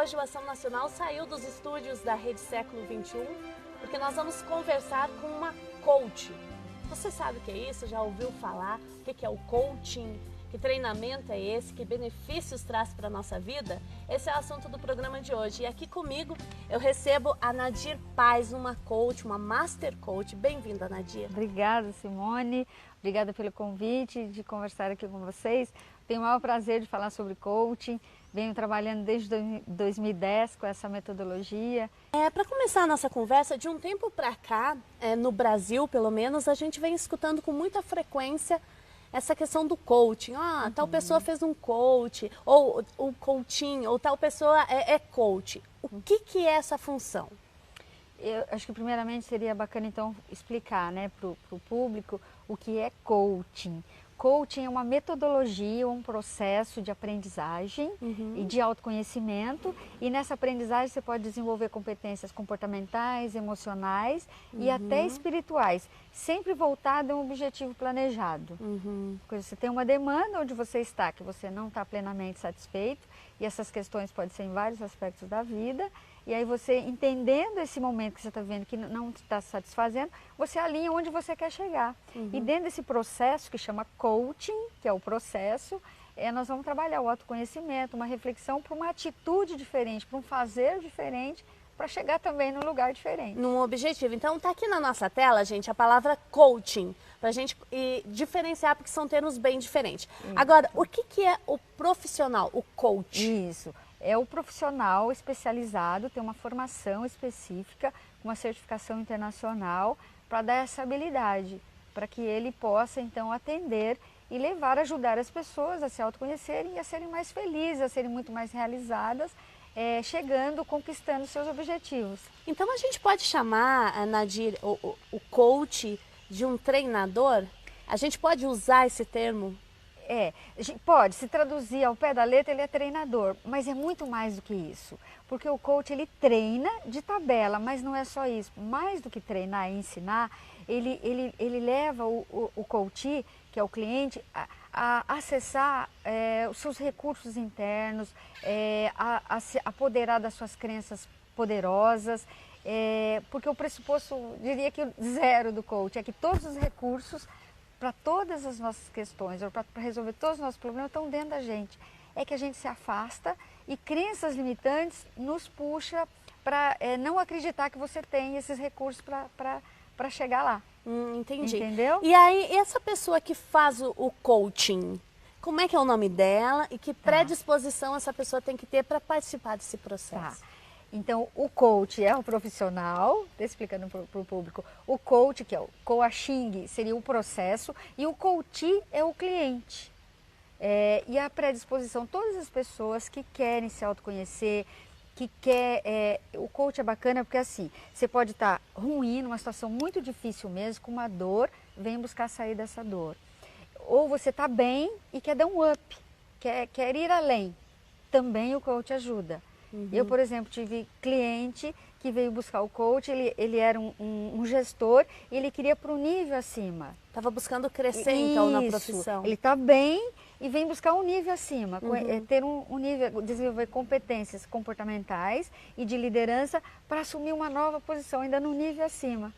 hoje o Ação Nacional saiu dos estúdios da Rede Século XXI, porque nós vamos conversar com uma coach. Você sabe o que é isso? Já ouviu falar? O que é o coaching? Que treinamento é esse? Que benefícios traz para a nossa vida? Esse é o assunto do programa de hoje. E aqui comigo eu recebo a Nadir Paz, uma coach, uma master coach. Bem-vinda, Nadir. Obrigada, Simone. Obrigada pelo convite de conversar aqui com vocês. Tenho o maior prazer de falar sobre coaching. Venho trabalhando desde 2010 com essa metodologia. Para começar a nossa conversa, de um tempo para cá, no Brasil pelo menos, a gente vem escutando com muita frequência essa questão do coaching. Tal pessoa fez um coach, ou o coaching, ou tal pessoa é coach. O que é essa função? Eu acho que primeiramente seria bacana então explicar, né, para o público o que é coaching. Coaching é uma metodologia, um processo de aprendizagem e de autoconhecimento, e nessa aprendizagem você pode desenvolver competências comportamentais, emocionais e até espirituais, sempre voltado a um objetivo planejado. Porque você tem uma demanda onde você está, que você não está plenamente satisfeito, e essas questões podem ser em vários aspectos da vida, e aí você, entendendo esse momento que você está vendo que não está se satisfazendo, você alinha onde você quer chegar. E dentro desse processo que chama coaching, que é o processo, nós vamos trabalhar o autoconhecimento, uma reflexão para uma atitude diferente, para um fazer diferente, para chegar também num lugar diferente. Num objetivo. Então está aqui na nossa tela, gente, a palavra coaching, para a gente diferenciar, porque são termos bem diferentes. Agora, o que é o profissional, o coach? Isso. É o profissional especializado, tem uma formação específica, uma certificação internacional para dar essa habilidade, para que ele possa então atender e levar, ajudar as pessoas a se autoconhecerem e a serem mais felizes, a serem muito mais realizadas, chegando, conquistando seus objetivos. Então a gente pode chamar, Nadir, o coach de um treinador? A gente pode usar esse termo? Pode, se traduzir ao pé da letra, ele é treinador, mas é muito mais do que isso, porque o coach ele treina de tabela, mas não é só isso, mais do que treinar e ensinar, ele leva o coach, que é o cliente, a acessar os seus recursos internos, a se apoderar das suas crenças poderosas, porque o pressuposto, diria que o zero do coach é que todos os recursos para todas as nossas questões, ou para resolver todos os nossos problemas, estão dentro da gente. É que a gente se afasta e crenças limitantes nos puxa para não acreditar que você tem esses recursos para chegar lá. Entendi. Entendeu? E aí, essa pessoa que faz o coaching, como é que é o nome dela e que predisposição essa pessoa tem que ter para participar desse processo? Então, o coach é o profissional, explicando para o público, o coach, que é o coaching, seria o processo, e o coach é o cliente. E a predisposição, todas as pessoas que querem se autoconhecer, o coach é bacana porque assim, você pode estar ruim, numa situação muito difícil mesmo, com uma dor, vem buscar sair dessa dor. Ou você está bem e quer dar um up, quer ir além, também o coach ajuda. Eu, por exemplo, tive cliente que veio buscar o coach, ele era um gestor e ele queria para um nível acima. Estava buscando crescer então na profissão. Ele está bem e vem buscar um nível acima, ter um nível, desenvolver competências comportamentais e de liderança para assumir uma nova posição, ainda no nível acima.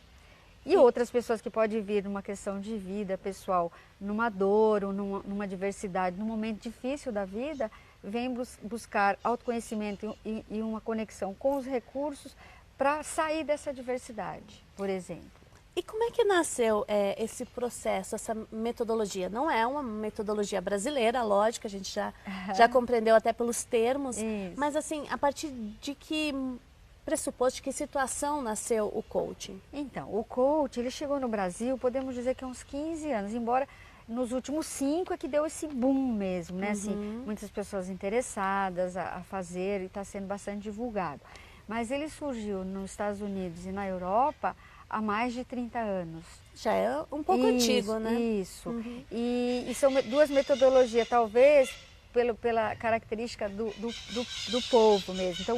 E outras pessoas que podem vir numa questão de vida pessoal, numa dor ou numa adversidade, num momento difícil da vida, vem buscar autoconhecimento e uma conexão com os recursos para sair dessa adversidade, por exemplo. E como é que nasceu esse processo, essa metodologia? Não é uma metodologia brasileira, lógico, a gente já compreendeu até pelos termos, mas assim, a partir de que pressuposto, de que situação nasceu o coaching? Então, o coach, ele chegou no Brasil, podemos dizer que há uns 15 anos, embora nos últimos 5 é que deu esse boom mesmo, né? Assim, muitas pessoas interessadas a fazer e está sendo bastante divulgado. Mas ele surgiu nos Estados Unidos e na Europa há mais de 30 anos. Já é um pouco antigo, né? Isso. E são duas metodologias, talvez pela característica do povo mesmo. Então,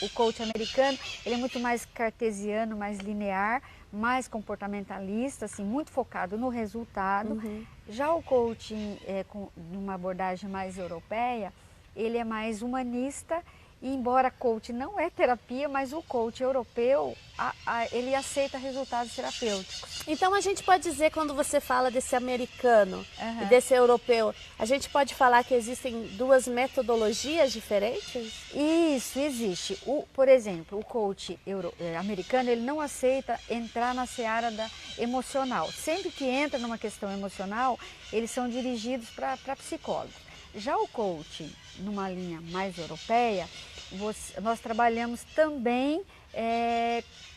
o coach americano, ele é muito mais cartesiano, mais linear, mais comportamentalista, assim, muito focado no resultado. Já o coaching, com uma abordagem mais europeia, ele é mais humanista E embora coach não é terapia, mas o coach europeu, ele aceita resultados terapêuticos. Então a gente pode dizer, quando você fala desse americano e desse europeu, a gente pode falar que existem duas metodologias diferentes? Isso, existe. Por exemplo, o coach americano, ele não aceita entrar na seara emocional. Sempre que entra numa questão emocional, eles são dirigidos para psicólogos. Já o coach, numa linha mais europeia, nós trabalhamos também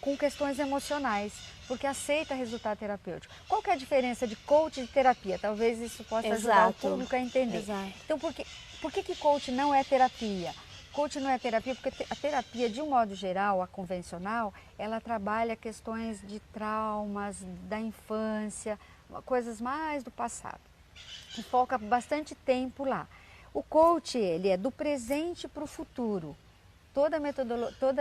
com questões emocionais, porque aceita resultado terapêutico. Qual que é a diferença de coach e de terapia? Talvez isso possa ajudar o público a entender. Exato. Então, por que coach não é terapia? Coach não é terapia porque a terapia, de um modo geral, a convencional, ela trabalha questões de traumas, da infância, coisas mais do passado. E foca bastante tempo lá. O coach, ele é do presente para o futuro. Toda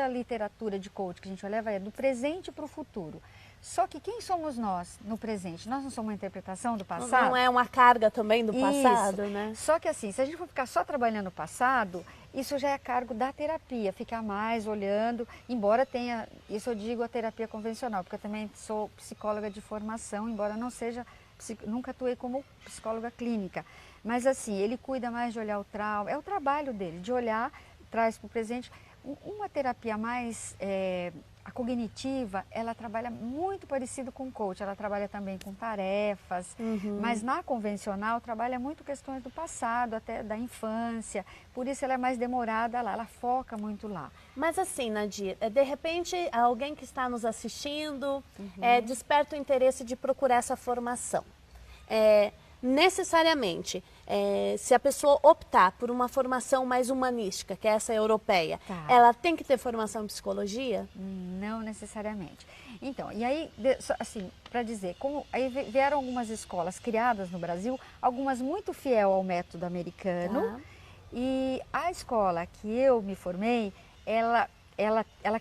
a literatura de coach que a gente vai levar é do presente para o futuro. Só que quem somos nós no presente? Nós não somos uma interpretação do passado? Não é uma carga também do passado, né? Só que assim, se a gente for ficar só trabalhando o passado, isso já é cargo da terapia, ficar mais olhando, embora tenha, isso eu digo a terapia convencional, porque eu também sou psicóloga de formação, embora não seja, nunca atuei como psicóloga clínica. Mas assim, ele cuida mais de olhar o trauma, é o trabalho dele, de olhar, traz para o presente. Uma terapia mais, a cognitiva, ela trabalha muito parecido com o coach, ela trabalha também com tarefas, mas na convencional trabalha muito questões do passado, até da infância, por isso ela é mais demorada lá, ela foca muito lá. Mas assim, Nadir, de repente alguém que está nos assistindo desperta o interesse de procurar essa formação. Necessariamente, se a pessoa optar por uma formação mais humanística, que é essa europeia, ela tem que ter formação em psicologia? Não necessariamente. Então, e aí, assim, para dizer, aí vieram algumas escolas criadas no Brasil, algumas muito fiel ao método americano, e a escola que eu me formei, ela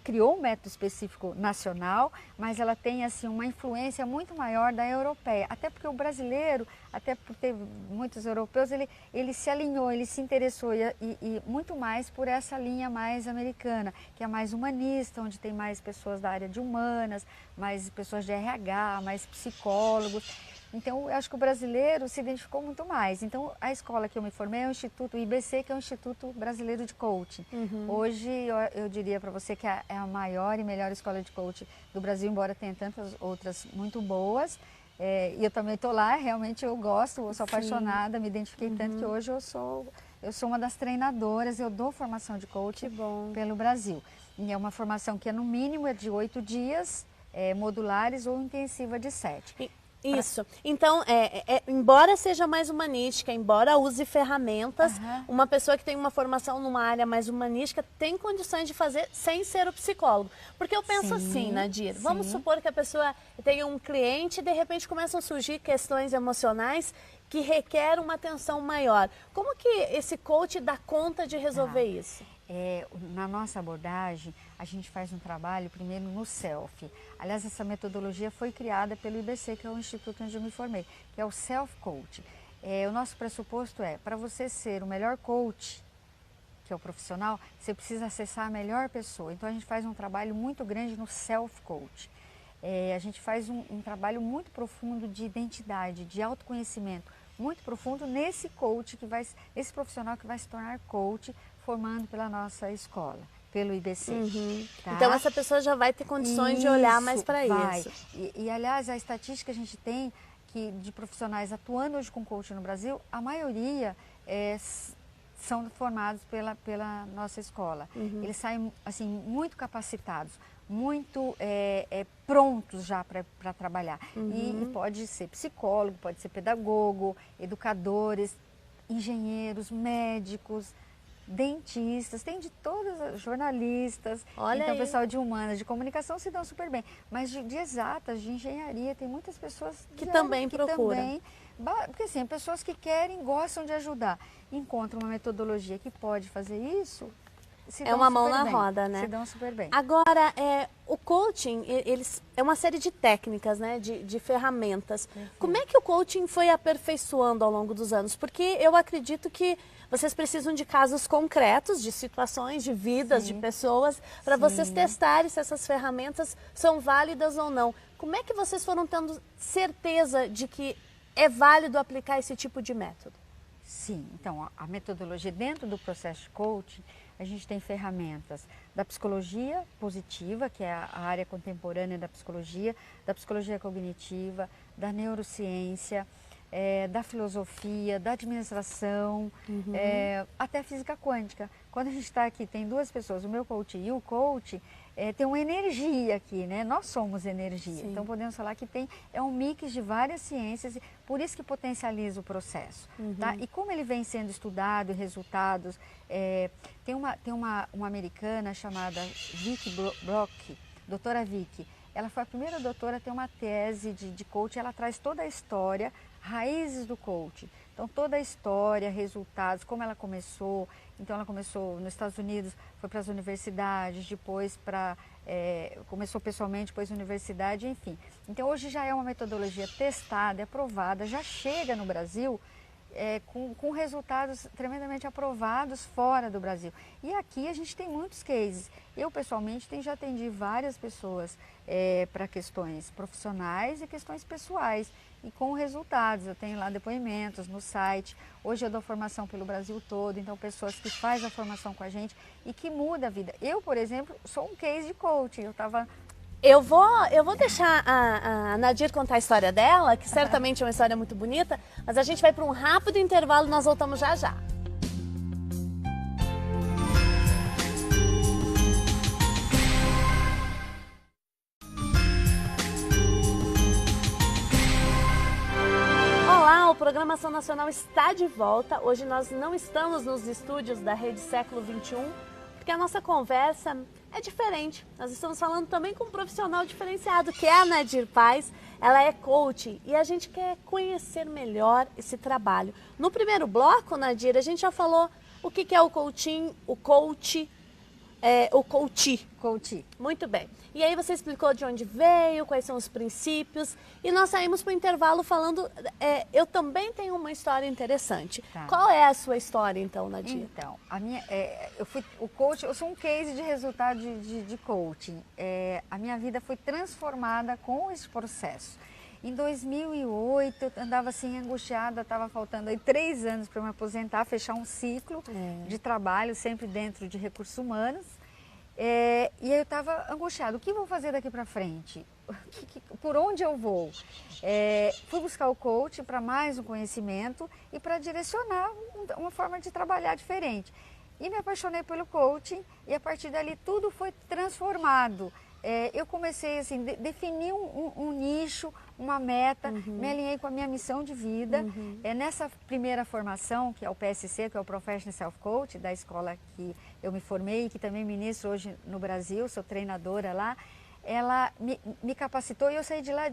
criou um método específico nacional, mas ela tem assim uma influência muito maior da europeia. Até porque o brasileiro, até por ter muitos europeus, ele se alinhou, ele se interessou e muito mais por essa linha mais americana, que é mais humanista, onde tem mais pessoas da área de humanas, mais pessoas de RH, mais psicólogos. Então, eu acho que o brasileiro se identificou muito mais. Então, a escola que eu me formei é o Instituto IBC, que é o Instituto Brasileiro de Coaching. Hoje, eu diria para você que é a maior e melhor escola de coaching do Brasil, embora tenha tantas outras muito boas. E eu também estou lá, realmente eu gosto, eu sou apaixonada, me identifiquei tanto que hoje eu sou uma das treinadoras, eu dou formação de coaching pelo Brasil. E é uma formação que no mínimo é de 8 dias, modulares ou intensiva de 7. Isso. Então, embora seja mais humanística, embora use ferramentas, uma pessoa que tem uma formação numa área mais humanística tem condições de fazer sem ser o psicólogo. Porque eu penso assim, Nadir, vamos supor que a pessoa tenha um cliente e de repente começam a surgir questões emocionais que requerem uma atenção maior. Como que esse coach dá conta de resolver isso? Na nossa abordagem, a gente faz um trabalho primeiro no self. Aliás, essa metodologia foi criada pelo IBC, que é o instituto onde eu me formei, que é o self-coach. O nosso pressuposto para você ser o melhor coach, que é o profissional, você precisa acessar a melhor pessoa. Então, a gente faz um trabalho muito grande no self-coach. A gente faz um trabalho muito profundo de identidade, de autoconhecimento, muito profundo nesse coach, esse profissional que vai se tornar coach, formando pela nossa escola, pelo IBC. Então essa pessoa já vai ter condições de olhar mais para isso. E aliás, a estatística que a gente tem de profissionais atuando hoje com coaching no Brasil, a maioria são formados pela nossa escola. Eles saem assim, muito capacitados, muito prontos já para trabalhar. E pode ser psicólogo, pode ser pedagogo, educadores, engenheiros, médicos, dentistas, tem de todas, jornalistas. Olha então aí. O pessoal de humanas, de comunicação se dão super bem, mas de exatas, de engenharia, tem muitas pessoas que também procuram. Porque assim, pessoas que querem, gostam de ajudar, encontram uma metodologia que pode fazer isso, se É dão uma mão super na bem, roda, né? Se dão super bem. Agora, o coaching, é uma série de técnicas, né? De ferramentas. Como é que o coaching foi aperfeiçoando ao longo dos anos? Porque eu acredito que vocês precisam de casos concretos, de situações, de vidas, de pessoas, para vocês testarem se essas ferramentas são válidas ou não. Como é que vocês foram tendo certeza de que é válido aplicar esse tipo de método? Sim, então a metodologia dentro do processo de coaching, a gente tem ferramentas da psicologia positiva, que é a área contemporânea da psicologia cognitiva, da neurociência, da filosofia, da administração, até física quântica. Quando a gente está aqui, tem duas pessoas, o meu coach e o coach, tem uma energia aqui, né? Nós somos energia. Sim. Então podemos falar que é um mix de várias ciências, por isso que potencializa o processo. Tá? E como ele vem sendo estudado, resultados, tem uma americana chamada Vicky Brock, doutora Vicky. Ela foi a primeira doutora a ter uma tese de coaching, ela traz toda a história, raízes do coaching. Então toda a história, resultados, como ela começou. Então ela começou nos Estados Unidos, foi para as universidades, depois começou pessoalmente, depois universidade, enfim. Então hoje já é uma metodologia testada, aprovada, já chega no Brasil com resultados tremendamente aprovados fora do Brasil. E aqui a gente tem muitos cases. Eu pessoalmente já atendi várias pessoas para questões profissionais e questões pessoais. E com resultados, eu tenho lá depoimentos no site. Hoje eu dou formação pelo Brasil todo, então pessoas que fazem a formação com a gente e que muda a vida. Eu, por exemplo, sou um case de coaching. Eu vou deixar a Nadir contar a história dela, que certamente é uma história muito bonita, mas a gente vai para um rápido intervalo e nós voltamos já já. Olá, o Programação Nacional está de volta. Hoje nós não estamos nos estúdios da Rede Século XXI, porque a nossa conversa é diferente. Nós estamos falando também com um profissional diferenciado, que é a Nadir Paz. Ela é coach e a gente quer conhecer melhor esse trabalho. No primeiro bloco, Nadir, a gente já falou o que é o coaching, o coach, o coach. Coach. Muito bem. E aí você explicou de onde veio, quais são os princípios. E nós saímos para o intervalo falando... eu também tenho uma história interessante. Tá. Qual é a sua história, então, Nadir? Então, eu sou um case de resultado de coaching. A minha vida foi transformada com esse processo. Em 2008, eu andava assim angustiada, estava faltando aí 3 anos para me aposentar, fechar um ciclo de trabalho, sempre dentro de recursos humanos. E aí eu estava angustiada, o que vou fazer daqui para frente? Por onde eu vou? Fui buscar o coach para mais um conhecimento e para direcionar uma forma de trabalhar diferente. E me apaixonei pelo coaching e a partir dali tudo foi transformado. Eu comecei assim, definir um nicho, uma meta, me alinhei com a minha missão de vida. Nessa primeira formação, que é o PSC, que é o Professional Self Coach, da escola que eu me formei e que também ministro hoje no Brasil, sou treinadora lá, ela me capacitou e eu saí de lá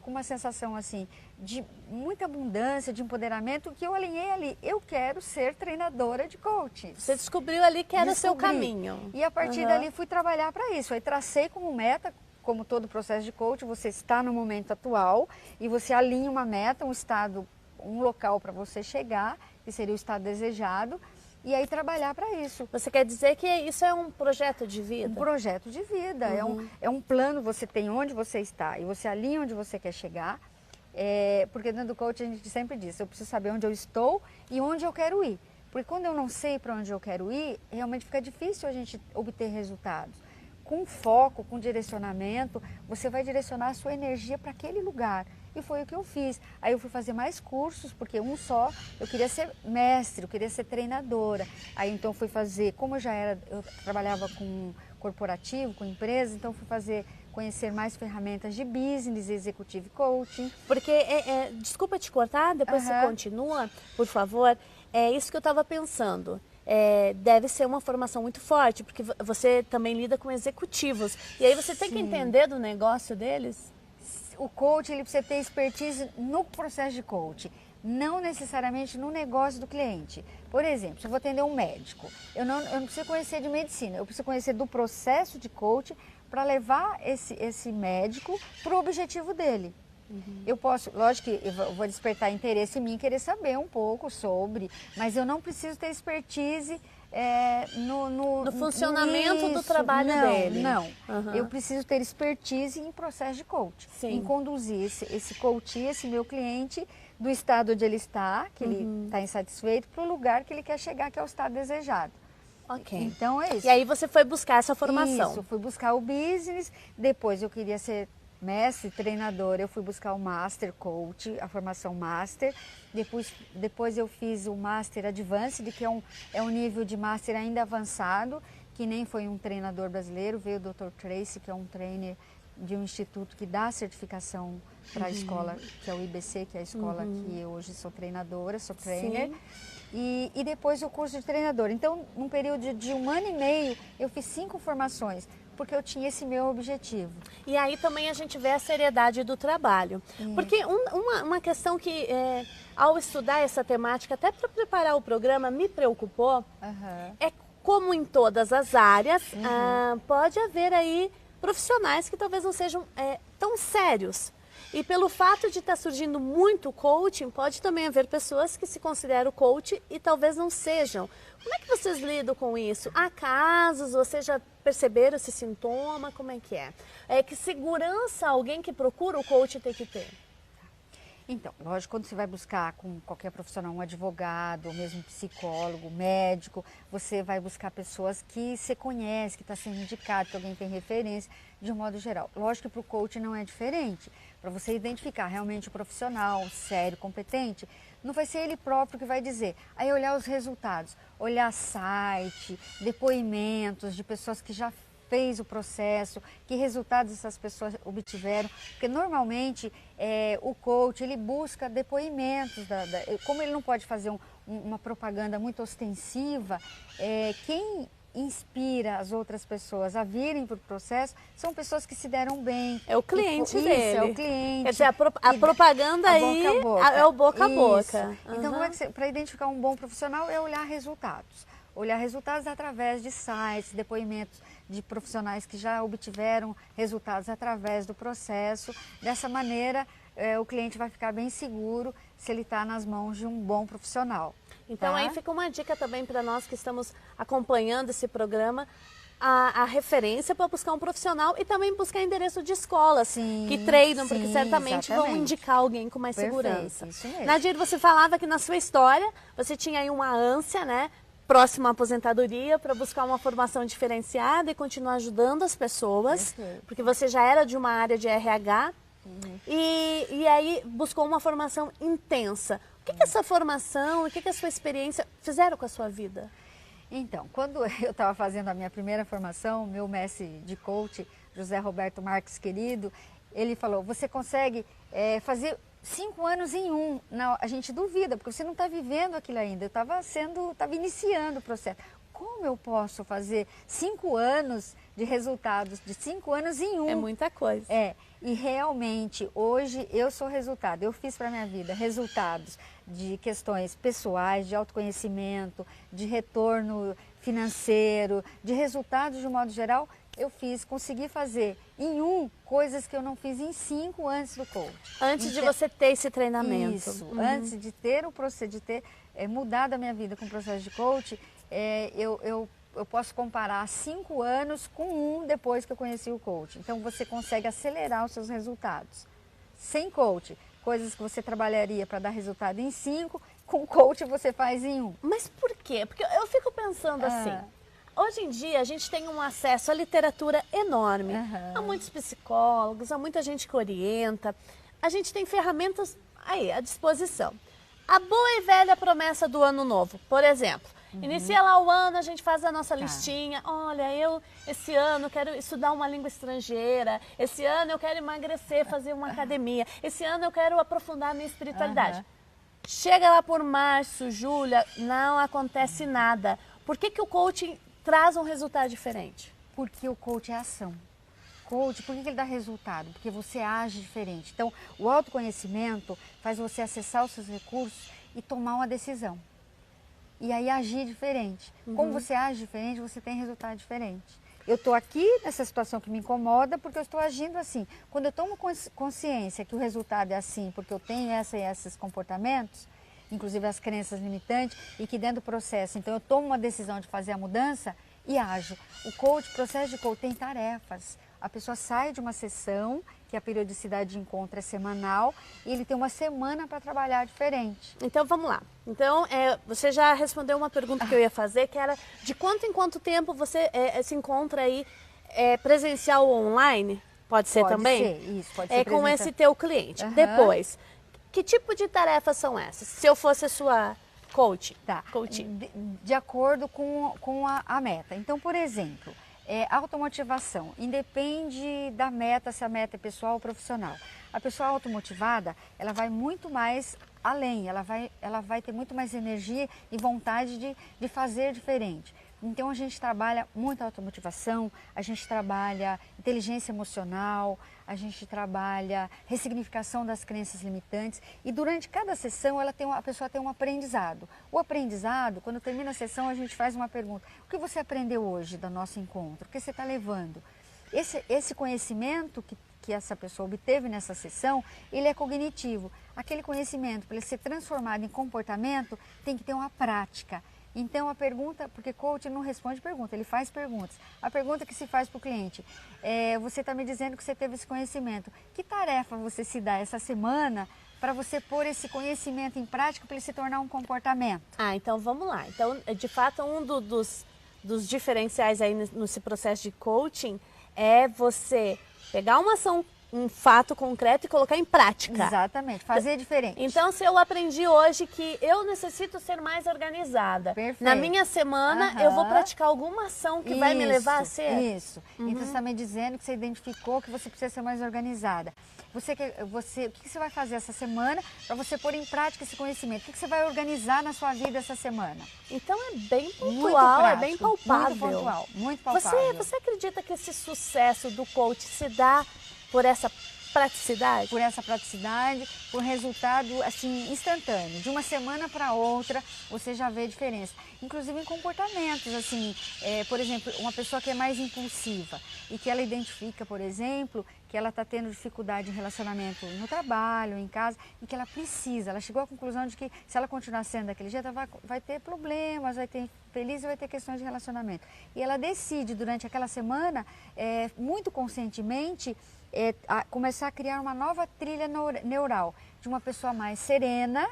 com uma sensação assim, de muita abundância, de empoderamento, que eu alinhei ali. Eu quero ser treinadora de coaching. Você descobriu ali que era o seu caminho. E a partir dali fui trabalhar para isso. Aí tracei como meta, como todo processo de coaching, você está no momento atual e você alinha uma meta, um estado, um local para você chegar, que seria o estado desejado. E aí trabalhar para isso. Você quer dizer que isso é um projeto de vida? Um projeto de vida, é um plano, você tem onde você está e você alinha onde você quer chegar. Porque dentro do coaching a gente sempre diz, eu preciso saber onde eu estou e onde eu quero ir. Porque quando eu não sei para onde eu quero ir, realmente fica difícil a gente obter resultados. Com foco, com direcionamento, você vai direcionar a sua energia para aquele lugar. E foi o que eu fiz. Aí eu fui fazer mais cursos, porque eu queria ser mestre, eu queria ser treinadora. Aí então fui fazer, como eu trabalhava com corporativo, com empresa, então fui conhecer mais ferramentas de business, executive coaching. Porque, desculpa te cortar, depois você continua, por favor. É isso que eu estava pensando. Deve ser uma formação muito forte, porque você também lida com executivos. E aí você tem que entender do negócio deles. O coach, ele precisa ter expertise no processo de coaching. não necessariamente no negócio do cliente. Por exemplo, se eu vou atender um médico, eu não preciso conhecer de medicina, eu preciso conhecer do processo de coaching para levar esse médico para o objetivo dele. Eu posso, lógico que eu vou despertar interesse em mim, querer saber um pouco sobre, mas eu não preciso ter expertise no funcionamento do trabalho dele. Não, eu preciso ter expertise em processo de coaching, em conduzir esse coaching, esse meu cliente, do estado onde ele está, que ele está insatisfeito, para o lugar que ele quer chegar, que é o estado desejado. Ok. Então é isso. E aí você foi buscar essa formação. Isso, fui buscar o business, depois eu queria ser mestre, treinador, eu fui buscar o Master Coach, a formação Master, depois eu fiz o Master Advanced, que é um nível de Master ainda avançado, que nem foi um treinador brasileiro, veio o Dr. Tracy, que é um trainer de um instituto que dá certificação para a escola, que é o IBC, que é a escola que eu hoje sou treinadora, sou trainer. E depois o curso de treinador. Então, num período de 1 ano e meio, eu fiz 5 formações, porque eu tinha esse meu objetivo. E aí também a gente vê a seriedade do trabalho. Porque uma questão que, ao estudar essa temática, até para preparar o programa, me preocupou, é como em todas as áreas, pode haver aí profissionais que talvez não sejam tão sérios. E pelo fato de estar surgindo muito coaching, pode também haver pessoas que se consideram coach e talvez não sejam. Como é que vocês lidam com isso? Há casos, vocês já perceberam esse sintoma? Como é que é? Que segurança alguém que procura o coach tem que ter? Então, lógico, quando você vai buscar com qualquer profissional, um advogado, ou mesmo psicólogo, médico, você vai buscar pessoas que você conhece, que está sendo indicado, que alguém tem referência, de um modo geral. Lógico que para o coach não é diferente. Para você identificar realmente o profissional sério, competente, não vai ser ele próprio que vai dizer. Aí olhar os resultados, olhar site, depoimentos de pessoas que já fez o processo, que resultados essas pessoas obtiveram, porque normalmente o coach ele busca depoimentos, como ele não pode fazer uma propaganda muito ostensiva, quem inspira as outras pessoas a virem para o processo são pessoas que se deram bem. É o cliente dele. Isso, é o cliente. Quer dizer, a propaganda aí é o boca a boca. Então, para identificar um bom profissional é olhar resultados. Olhar resultados através de sites, depoimentos de profissionais que já obtiveram resultados através do processo. Dessa maneira, o cliente vai ficar bem seguro se ele está nas mãos de um bom profissional. Então, aí fica uma dica também para nós que estamos acompanhando esse programa, a referência para buscar um profissional e também buscar endereço de escolas que treinam, porque certamente vão indicar alguém com mais segurança. Isso mesmo. Nadir, você falava que na sua história você tinha aí uma ânsia, né? Próxima à aposentadoria, para buscar uma formação diferenciada e continuar ajudando as pessoas, porque você já era de uma área de RH e aí buscou uma formação intensa. O que essa formação, o que a sua experiência fizeram com a sua vida? Então, quando eu estava fazendo a minha primeira formação, meu mestre de coach, José Roberto Marques querido, ele falou, você consegue fazer 5 anos em 1. Não, a gente duvida, porque você não está vivendo aquilo ainda. Eu estava iniciando o processo. Como eu posso fazer 5 anos de resultados, de 5 anos em 1? É muita coisa. E realmente, hoje eu sou resultado. Eu fiz para a minha vida resultados de questões pessoais, de autoconhecimento, de retorno financeiro, de resultados de um modo geral. Eu consegui fazer em 1 coisas que eu não fiz em 5 antes do coach. Antes de você ter esse treinamento. Isso, antes de ter o processo, de ter mudado a minha vida com o processo de coach, eu posso comparar 5 anos com 1 depois que eu conheci o coach. Então você consegue acelerar os seus resultados. Sem coach, coisas que você trabalharia para dar resultado em 5, com coach você faz em 1. Mas por quê? Porque eu fico pensando assim. Hoje em dia a gente tem um acesso à literatura enorme, há muitos psicólogos, há muita gente que orienta, a gente tem ferramentas aí à disposição. A boa e velha promessa do ano novo, por exemplo, inicia lá o ano, a gente faz a nossa listinha, olha, eu esse ano quero estudar uma língua estrangeira, esse ano eu quero emagrecer, fazer uma academia, esse ano eu quero aprofundar a minha espiritualidade. Chega lá por março, julho, não acontece nada. Por que o coaching traz um resultado diferente? Porque o coach é ação. coach, por que ele dá resultado? Porque você age diferente. Então, o autoconhecimento faz você acessar os seus recursos e tomar uma decisão. E aí agir diferente. Como você age diferente, você tem resultado diferente. Eu estou aqui nessa situação que me incomoda porque eu estou agindo assim. Quando eu tomo consciência que o resultado é assim, porque eu tenho esses comportamentos, inclusive as crenças limitantes, e que dentro do processo, então eu tomo uma decisão de fazer a mudança e ajo. O processo de coach tem tarefas. A pessoa sai de uma sessão, que a periodicidade de encontro é semanal, e ele tem uma semana para trabalhar diferente. Então vamos lá. Então você já respondeu uma pergunta que eu ia fazer, que era de quanto em quanto tempo você se encontra aí presencial ou online? Pode ser também? Pode ser, isso, pode ser com esse teu cliente. Depois, que tipo de tarefas são essas? Se eu fosse a sua coach. Tá. De acordo com a meta. Então, por exemplo, automotivação. Independe da meta, se a meta é pessoal ou profissional. A pessoa automotivada, ela vai muito mais além, ela vai ter muito mais energia e vontade de fazer diferente. Então a gente trabalha muito a automotivação, a gente trabalha inteligência emocional, a gente trabalha ressignificação das crenças limitantes e durante cada sessão a pessoa tem um aprendizado. O aprendizado, quando termina a sessão, a gente faz uma pergunta: o que você aprendeu hoje do nosso encontro? O que você está levando? Esse conhecimento que essa pessoa obteve nessa sessão, ele é cognitivo. Aquele conhecimento, para ele ser transformado em comportamento, tem que ter uma prática. Então a pergunta, porque coach não responde pergunta, ele faz perguntas. A pergunta que se faz para o cliente, você está me dizendo que você teve esse conhecimento. Que tarefa você se dá essa semana para você pôr esse conhecimento em prática para ele se tornar um comportamento? Então vamos lá. Então, de fato, um dos diferenciais aí nesse processo de coaching é você pegar uma ação, um fato concreto e colocar em prática. Exatamente, fazer diferente. Então, se eu aprendi hoje que eu necessito ser mais organizada, perfeito, na minha semana eu vou praticar alguma ação que vai me levar a ser? Isso. Então, você está me dizendo que você identificou que você precisa ser mais organizada. O que você vai fazer essa semana para você pôr em prática esse conhecimento? O que você vai organizar na sua vida essa semana? Então, é bem pontual, é bem palpável. Muito pontual, muito palpável. Você acredita que esse sucesso do coach se dá por essa praticidade? Por essa praticidade, por resultado assim instantâneo. De uma semana para outra, você já vê a diferença. Inclusive em comportamentos, assim, por exemplo, uma pessoa que é mais impulsiva e que ela identifica, por exemplo, que ela está tendo dificuldade em relacionamento no trabalho, em casa, e que ela chegou à conclusão de que se ela continuar sendo daquele jeito, ela vai ter problemas, vai ter infeliz e vai ter questões de relacionamento. E ela decide durante aquela semana, muito conscientemente, começar a criar uma nova trilha neural de uma pessoa mais serena,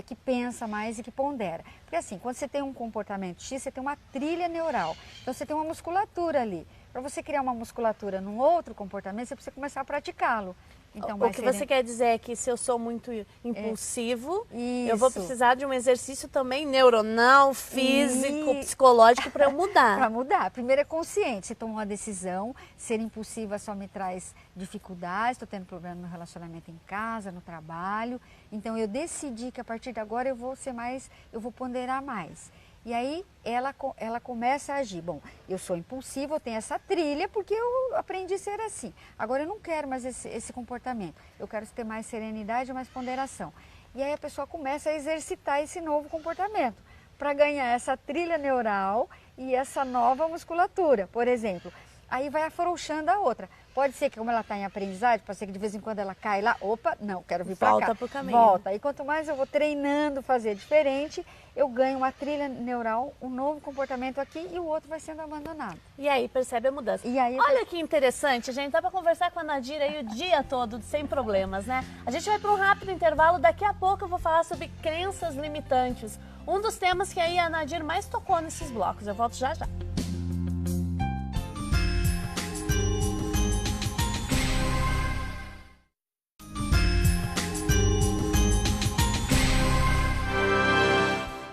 que pensa mais e que pondera. Porque assim, quando você tem um comportamento X, você tem uma trilha neural. Então você tem uma musculatura ali. Para você criar uma musculatura num outro comportamento, você precisa começar a praticá-lo. Então, o que você quer dizer é que se eu sou muito impulsivo, eu vou precisar de um exercício também neuronal, físico, psicológico para eu mudar. Para mudar. Primeiro é consciente, você toma uma decisão, ser impulsiva só me traz dificuldades, estou tendo problema no relacionamento em casa, no trabalho. Então eu decidi que a partir de agora eu vou ponderar mais. E aí ela começa a agir. Bom, eu sou impulsiva, eu tenho essa trilha porque eu aprendi a ser assim. Agora eu não quero mais esse comportamento. Eu quero ter mais serenidade e mais ponderação. E aí a pessoa começa a exercitar esse novo comportamento para ganhar essa trilha neural e essa nova musculatura, por exemplo. Aí vai afrouxando a outra. Pode ser que como ela está em aprendizagem, pode ser que de vez em quando ela cai lá, opa, não, quero vir para cá. Volta para o caminho. Volta. E quanto mais eu vou treinando fazer diferente, eu ganho uma trilha neural, um novo comportamento aqui e o outro vai sendo abandonado. E aí percebe a mudança. Olha que interessante, gente, dá para conversar com a Nadir aí o dia todo, sem problemas, né? A gente vai para um rápido intervalo, daqui a pouco eu vou falar sobre crenças limitantes. Um dos temas que aí a Nadir mais tocou nesses blocos. Eu volto já já.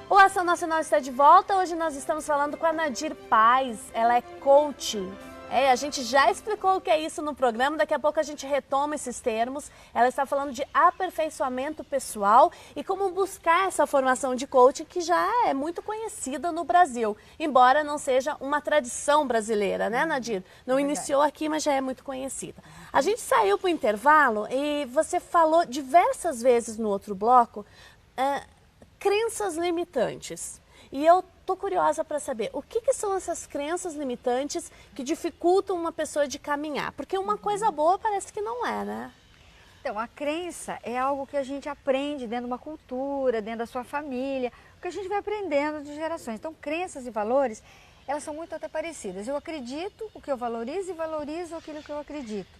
O Ação Nacional está de volta. Hoje nós estamos falando com a Nadir Paz. Ela é coach, A gente já explicou o que é isso no programa, daqui a pouco a gente retoma esses termos. Ela está falando de aperfeiçoamento pessoal e como buscar essa formação de coaching que já é muito conhecida no Brasil, embora não seja uma tradição brasileira, né, Nadir? Não iniciou aqui, mas já é muito conhecida. A gente saiu para o intervalo e você falou diversas vezes no outro bloco crenças limitantes. E eu tô curiosa para saber o que são essas crenças limitantes que dificultam uma pessoa de caminhar. Porque uma coisa boa parece que não é, né? Então, a crença é algo que a gente aprende dentro de uma cultura, dentro da sua família, o que a gente vai aprendendo de gerações. Então, crenças e valores, elas são muito até parecidas. Eu acredito o que eu valorizo e valorizo aquilo que eu acredito.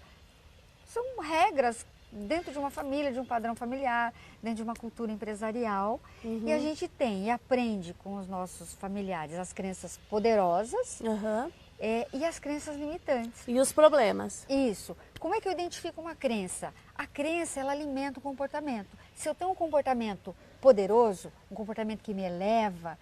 São regras dentro de uma família, de um padrão familiar, dentro de uma cultura empresarial. E a gente tem e aprende com os nossos familiares as crenças poderosas e as crenças limitantes. E os problemas. Isso. Como é que eu identifico uma crença? A crença, ela alimenta o comportamento. Se eu tenho um comportamento poderoso, um comportamento que me eleva,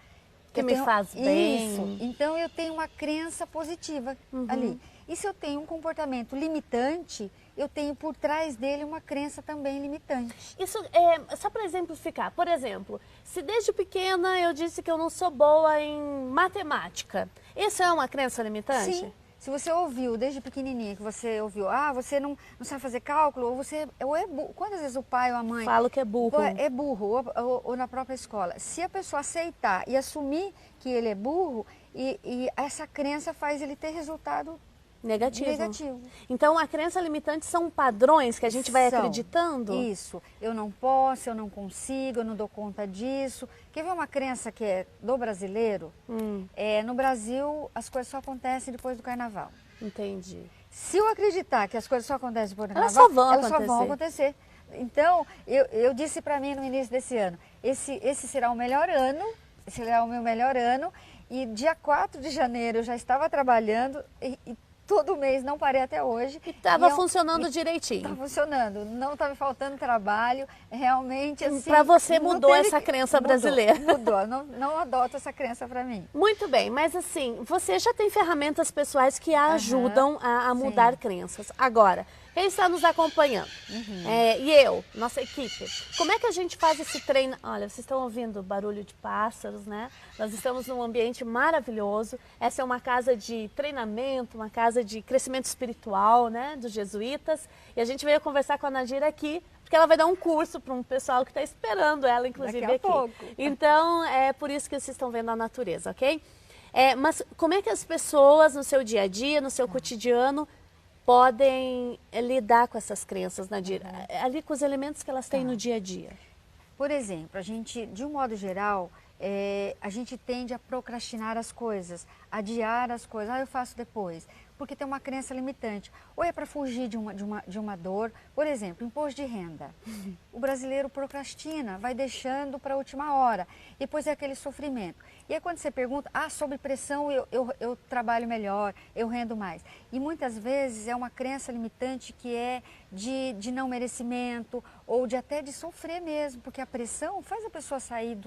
que me faz bem. Isso. Então eu tenho uma crença positiva ali. E se eu tenho um comportamento limitante, eu tenho por trás dele uma crença também limitante. Isso é só para exemplificar. Por exemplo, se desde pequena eu disse que eu não sou boa em matemática, isso é uma crença limitante? Sim. Se você ouviu desde pequenininha, que você ouviu, você não sabe fazer cálculo, ou é burro. Quantas vezes o pai ou a mãe... Fala que é burro. É burro, ou na própria escola. Se a pessoa aceitar e assumir que ele é burro, e essa crença faz ele ter resultado negativo. Então, a crença limitante são padrões que a gente vai acreditando? Isso. Eu não posso, eu não consigo, eu não dou conta disso. Quer ver uma crença que é do brasileiro? No Brasil, as coisas só acontecem depois do carnaval. Entendi. Se eu acreditar que as coisas só acontecem depois do elas carnaval, só vão acontecer. Então, eu disse para mim no início desse ano, esse será o melhor ano, esse será o meu melhor ano, e dia 4 de janeiro eu já estava trabalhando e todo mês, não parei até hoje. E estava funcionando direitinho. Estava funcionando, não estava faltando trabalho, realmente assim... Para você mudou essa crença brasileira. Mudou, não adoto essa crença para mim. Muito bem, mas assim, você já tem ferramentas pessoais que ajudam a mudar crenças. Agora, quem está nos acompanhando, e eu, nossa equipe, como é que a gente faz esse treino? Olha, vocês estão ouvindo barulho de pássaros, né? Nós estamos num ambiente maravilhoso. Essa é uma casa de treinamento, uma casa de crescimento espiritual, né? Dos jesuítas. E a gente veio conversar com a Nadir aqui, porque ela vai dar um curso para um pessoal que está esperando ela, inclusive, daqui a pouco. Então, é por isso que vocês estão vendo a natureza, ok? Mas como é que as pessoas, no seu dia a dia, no seu cotidiano, podem lidar com essas crenças, Nadir? Ali com os elementos que elas têm no dia a dia. Por exemplo, a gente, de um modo geral, a gente tende a procrastinar as coisas, adiar as coisas. Eu faço depois, porque tem uma crença limitante. Ou é para fugir de uma dor. Por exemplo, imposto de renda. O brasileiro procrastina, vai deixando para a última hora. Depois é aquele sofrimento. E aí quando você pergunta, sob pressão eu trabalho melhor, eu rendo mais. E muitas vezes é uma crença limitante que é de não merecimento ou até de sofrer mesmo, porque a pressão faz a pessoa sair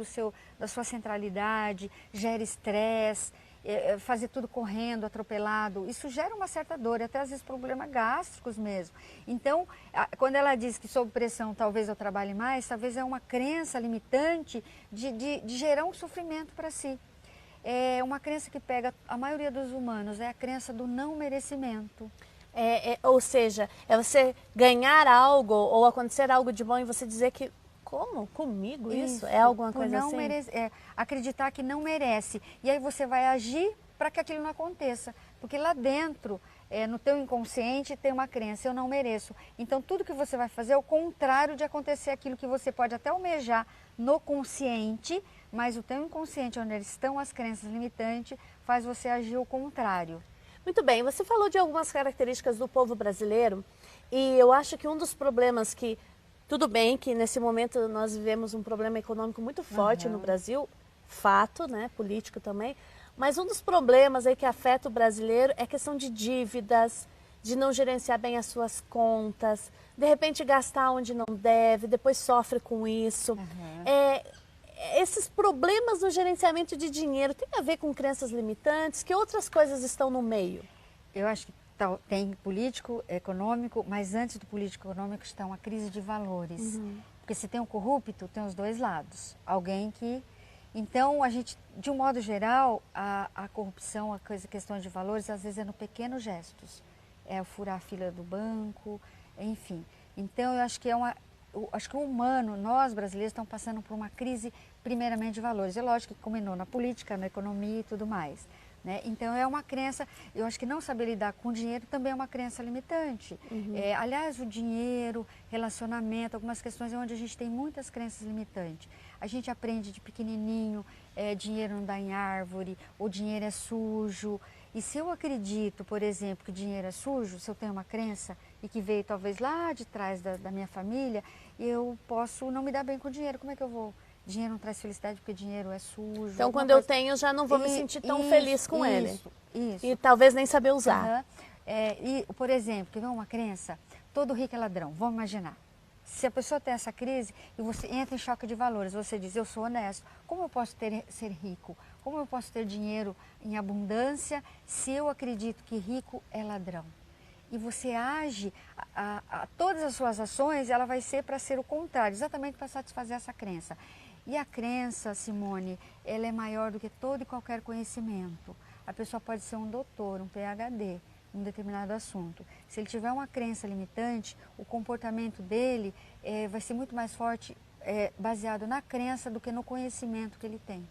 da sua centralidade, gera estresse, fazer tudo correndo, atropelado. Isso gera uma certa dor e até às vezes problemas gástricos mesmo. Então, quando ela diz que sob pressão talvez eu trabalhe mais, talvez é uma crença limitante de gerar um sofrimento para si. É uma crença que pega a maioria dos humanos, é a crença do não merecimento. Ou seja, é você ganhar algo ou acontecer algo de bom e você dizer que como? Comigo isso? É alguma coisa assim? Acreditar que não merece. E aí você vai agir para que aquilo não aconteça. Porque lá dentro, no teu inconsciente, tem uma crença, eu não mereço. Então tudo que você vai fazer é o contrário de acontecer aquilo que você pode até almejar no consciente, mas o teu inconsciente, onde estão as crenças limitantes, faz você agir o contrário. Muito bem, você falou de algumas características do povo brasileiro e eu acho que um dos problemas que tudo bem que nesse momento nós vivemos um problema econômico muito forte no Brasil, fato, né, político também, mas um dos problemas aí que afeta o brasileiro é a questão de dívidas, de não gerenciar bem as suas contas, de repente gastar onde não deve, depois sofre com isso. Esses problemas no gerenciamento de dinheiro tem a ver com crenças limitantes? Que outras coisas estão no meio? Eu acho que tem político, econômico, mas antes do político econômico está uma crise de valores. Porque se tem um corrupto, tem os dois lados. Alguém que... Então, a gente, de um modo geral, a corrupção, a questão de valores, às vezes é no pequenos gestos. É furar a fila do banco, enfim. Então, eu acho que acho que o humano, nós brasileiros, estamos passando por uma crise, primeiramente, de valores. É lógico que culminou na política, na economia e tudo mais. Né? Então, é uma crença, eu acho que não saber lidar com dinheiro também é uma crença limitante. Aliás, o dinheiro, relacionamento, algumas questões é onde a gente tem muitas crenças limitantes. A gente aprende de pequenininho, dinheiro não dá em árvore, o dinheiro é sujo. E se eu acredito, por exemplo, que dinheiro é sujo, se eu tenho uma crença e que veio talvez lá de trás da minha família, eu posso não me dar bem com o dinheiro. Como é que eu vou? Dinheiro não traz felicidade porque dinheiro é sujo. Então, quando eu tenho, já não vou me sentir tão feliz com ele. Isso. E talvez nem saber usar. E, por exemplo, quer ver uma crença? Todo rico é ladrão. Vamos imaginar. Se a pessoa tem essa crise e você entra em choque de valores, você diz, eu sou honesto, como eu posso ser rico? Como eu posso ter dinheiro em abundância se eu acredito que rico é ladrão? E você age, todas as suas ações, ela vai ser para ser o contrário, exatamente para satisfazer essa crença. E a crença, Simone, ela é maior do que todo e qualquer conhecimento. A pessoa pode ser um doutor, um PhD, em um determinado assunto. Se ele tiver uma crença limitante, o comportamento dele vai ser muito mais forte, baseado na crença do que no conhecimento que ele tem.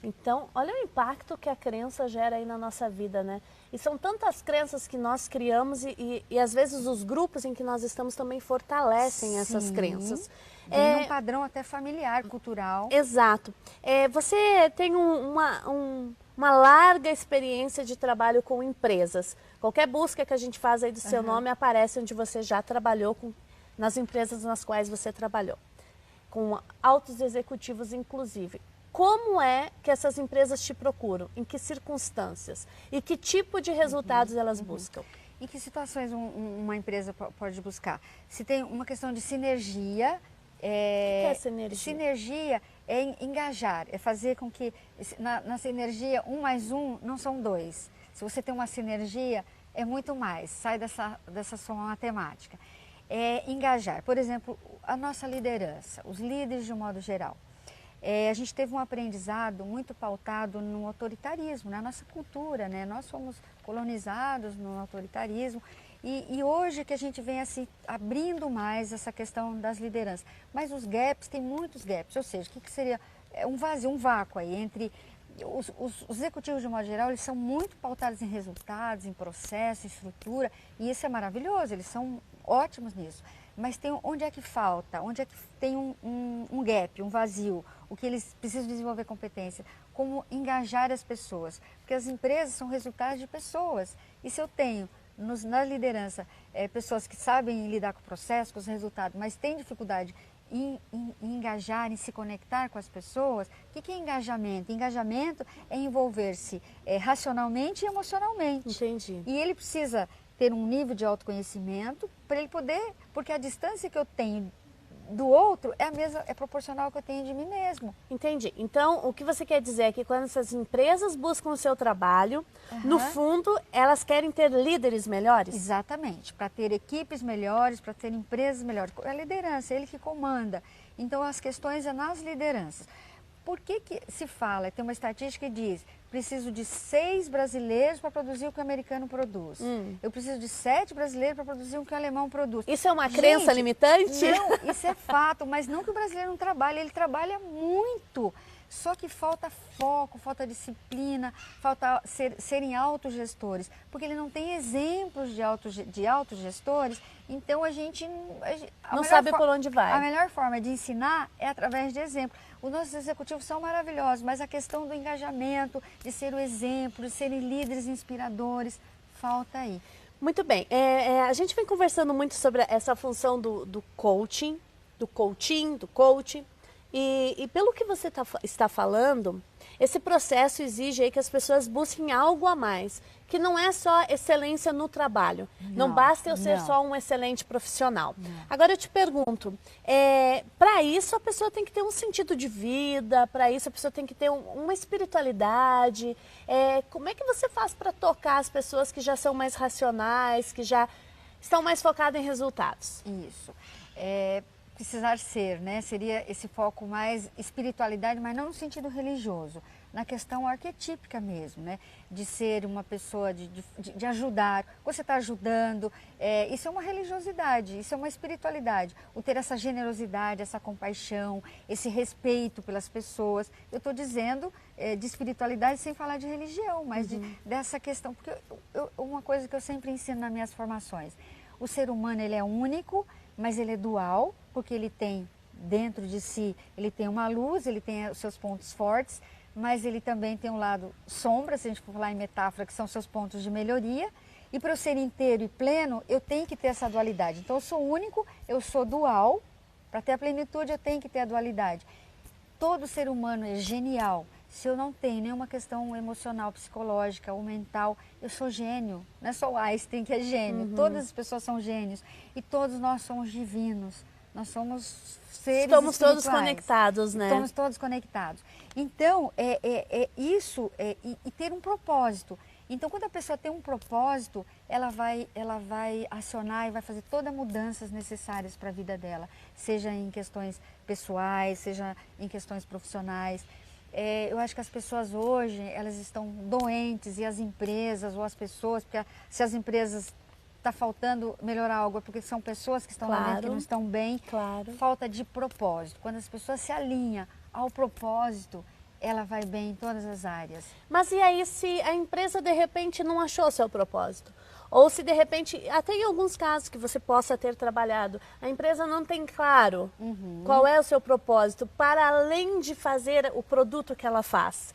Então, olha o impacto que a crença gera aí na nossa vida, né? E são tantas crenças que nós criamos e às vezes os grupos em que nós estamos também fortalecem essas crenças. Tem um padrão até familiar, cultural. Exato. Você tem uma larga experiência de trabalho com empresas. Qualquer busca que a gente faz aí do seu nome aparece onde você já trabalhou, nas empresas nas quais você trabalhou. Com altos executivos, inclusive. Como é que essas empresas te procuram? Em que circunstâncias? E que tipo de resultados elas buscam? Em que situações uma empresa pode buscar? Se tem uma questão de sinergia... O que é sinergia? Sinergia é engajar, é fazer com que... Na sinergia, 1 mais 1 não são 2. Se você tem uma sinergia, é muito mais. Sai dessa soma matemática. É engajar. Por exemplo, a nossa liderança, os líderes de um modo geral. A gente teve um aprendizado muito pautado no autoritarismo, na nossa cultura, né? Nós fomos colonizados no autoritarismo e hoje que a gente vem assim, abrindo mais essa questão das lideranças. Mas os gaps, tem muitos gaps, ou seja, o que seria um vazio, um vácuo aí entre... Os executivos de um modo geral, eles são muito pautados em resultados, em processo, em estrutura e isso é maravilhoso, eles são ótimos nisso. Mas onde é que falta? Onde é que tem um gap, um vazio? O que eles precisam desenvolver competência? Como engajar as pessoas? Porque as empresas são resultados de pessoas. E se eu tenho na liderança pessoas que sabem lidar com o processo, com os resultados, mas têm dificuldade em engajar, em se conectar com as pessoas, o que é engajamento? Engajamento é envolver-se racionalmente e emocionalmente. Entendi. E ele precisa ter um nível de autoconhecimento para ele poder, porque a distância que eu tenho do outro é proporcional ao que eu tenho de mim mesmo. Entendi. Então, o que você quer dizer é que quando essas empresas buscam o seu trabalho, no fundo, elas querem ter líderes melhores? Exatamente, para ter equipes melhores, para ter empresas melhores. A liderança, é ele que comanda. Então, as questões é nas lideranças. Por que se fala, tem uma estatística que diz, preciso de 6 brasileiros para produzir o que o americano produz. Eu preciso de 7 brasileiros para produzir o que o alemão produz. Isso é uma crença limitante? Não, isso é fato, mas não que o brasileiro não trabalhe, ele trabalha muito. Só que falta foco, falta disciplina, falta serem autogestores, porque ele não tem exemplos de autogestores, então a gente... não sabe por onde vai. A melhor forma de ensinar é através de exemplo. Os nossos executivos são maravilhosos, mas a questão do engajamento, de ser o exemplo, de serem líderes inspiradores, falta aí. Muito bem, a gente vem conversando muito sobre essa função do coaching, do coaching. E pelo que você está falando, esse processo exige aí que as pessoas busquem algo a mais, que não é só excelência no trabalho. Não basta eu ser só um excelente profissional. Agora eu te pergunto, para isso a pessoa tem que ter um sentido de vida, para isso a pessoa tem que ter uma espiritualidade. Como é que você faz para tocar as pessoas que já são mais racionais, que já estão mais focadas em resultados? Isso. Precisar ser, né? Seria esse foco mais espiritualidade, mas não no sentido religioso, na questão arquetípica mesmo, né? De ser uma pessoa, de ajudar. Você está ajudando, isso é uma religiosidade, isso é uma espiritualidade. O ter essa generosidade, essa compaixão, esse respeito pelas pessoas. Eu estou dizendo de espiritualidade sem falar de religião, mas dessa questão, porque uma coisa que eu sempre ensino nas minhas formações, o ser humano ele é único, mas ele é dual, porque ele tem dentro de si, ele tem uma luz, ele tem os seus pontos fortes, mas ele também tem um lado sombra, se a gente for falar em metáfora, que são seus pontos de melhoria. E para eu ser inteiro e pleno, eu tenho que ter essa dualidade. Então eu sou único, eu sou dual, para ter a plenitude eu tenho que ter a dualidade. Todo ser humano é genial. Se eu não tenho nenhuma questão emocional, psicológica ou mental, eu sou gênio. Não é só o Einstein que é gênio, todas as pessoas são gênios. E todos nós somos divinos, nós somos seres Estamos todos espirituais. Conectados, né? Estamos todos conectados. Então, isso e ter um propósito. Então, quando a pessoa tem um propósito, ela vai acionar e vai fazer todas as mudanças necessárias para a vida dela. Seja em questões pessoais, seja em questões profissionais. Eu acho que as pessoas hoje, elas estão doentes e as empresas ou as pessoas, porque se as empresas está faltando melhorar algo, é porque são pessoas que estão lá dentro que não estão bem. Falta de propósito. Quando as pessoas se alinham ao propósito, ela vai bem em todas as áreas. Mas e aí se a empresa de repente não achou seu propósito? Ou se de repente, até em alguns casos que você possa ter trabalhado, a empresa não tem claro qual é o seu propósito, para além de fazer o produto que ela faz.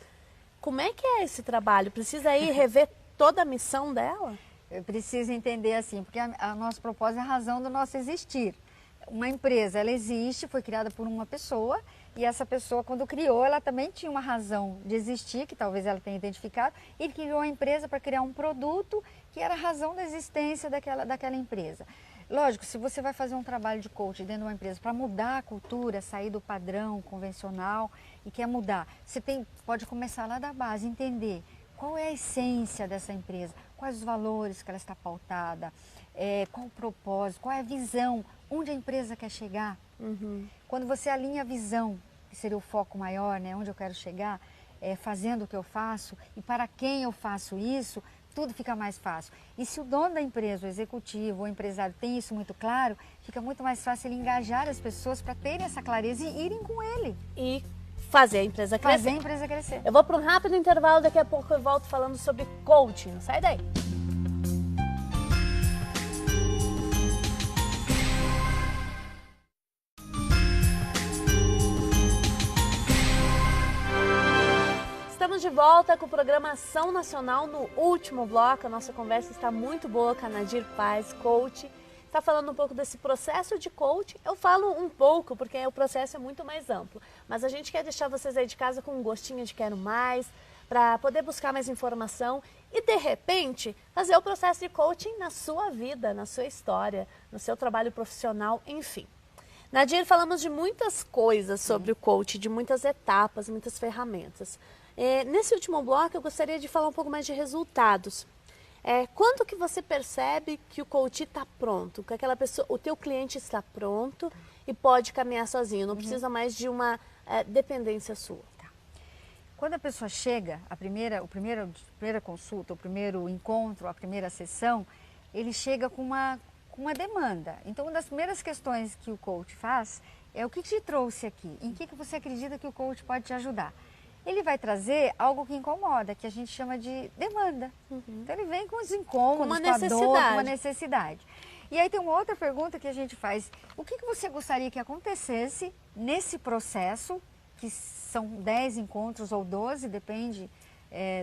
Como é que é esse trabalho? Precisa aí rever toda a missão dela? Eu preciso entender assim, porque a nosso propósito é a razão do nosso existir. Uma empresa, ela existe, foi criada por uma pessoa, e essa pessoa, quando criou, ela também tinha uma razão de existir, que talvez ela tenha identificado, e criou a empresa para criar um produto que era a razão da existência daquela empresa. Lógico, se você vai fazer um trabalho de coaching dentro de uma empresa para mudar a cultura, sair do padrão convencional e quer mudar, você pode começar lá da base, entender qual é a essência dessa empresa, quais os valores que ela está pautada, qual o propósito, qual é a visão, onde a empresa quer chegar. Quando você alinha a visão, que seria o foco maior, né, onde eu quero chegar, fazendo o que eu faço e para quem eu faço isso, tudo fica mais fácil. E se o dono da empresa, o executivo, o empresário tem isso muito claro, fica muito mais fácil ele engajar as pessoas para terem essa clareza e irem com ele. E fazer a empresa crescer. Fazer a empresa crescer. Eu vou para um rápido intervalo, daqui a pouco eu volto falando sobre coaching. Sai daí. Estamos de volta com o programa Ação Nacional. No último bloco, a nossa conversa está muito boa com a Nadir Paz, coach. Está falando um pouco desse processo de coaching. Eu falo um pouco porque o processo é muito mais amplo. Mas a gente quer deixar vocês aí de casa com um gostinho de quero mais, para poder buscar mais informação e, de repente, fazer o processo de coaching na sua vida, na sua história, no seu trabalho profissional, enfim. Nadir, falamos de muitas coisas sobre o coaching, de muitas etapas, muitas ferramentas. Nesse último bloco, eu gostaria de falar um pouco mais de resultados. Quando que você percebe que o coach está pronto, que aquela pessoa, o teu cliente está pronto e pode caminhar sozinho, não precisa mais de uma dependência sua? Tá. Quando a pessoa chega, a primeira consulta, o primeiro encontro, a primeira sessão, ele chega com uma demanda. Então, uma das primeiras questões que o coach faz é o que te trouxe aqui, em que você acredita que o coach pode te ajudar. Ele vai trazer algo que incomoda, que a gente chama de demanda. Então ele vem com os incômodos, com a dor, com uma necessidade. E aí tem uma outra pergunta que a gente faz. O que você gostaria que acontecesse nesse processo, que são 10 encontros ou 12, depende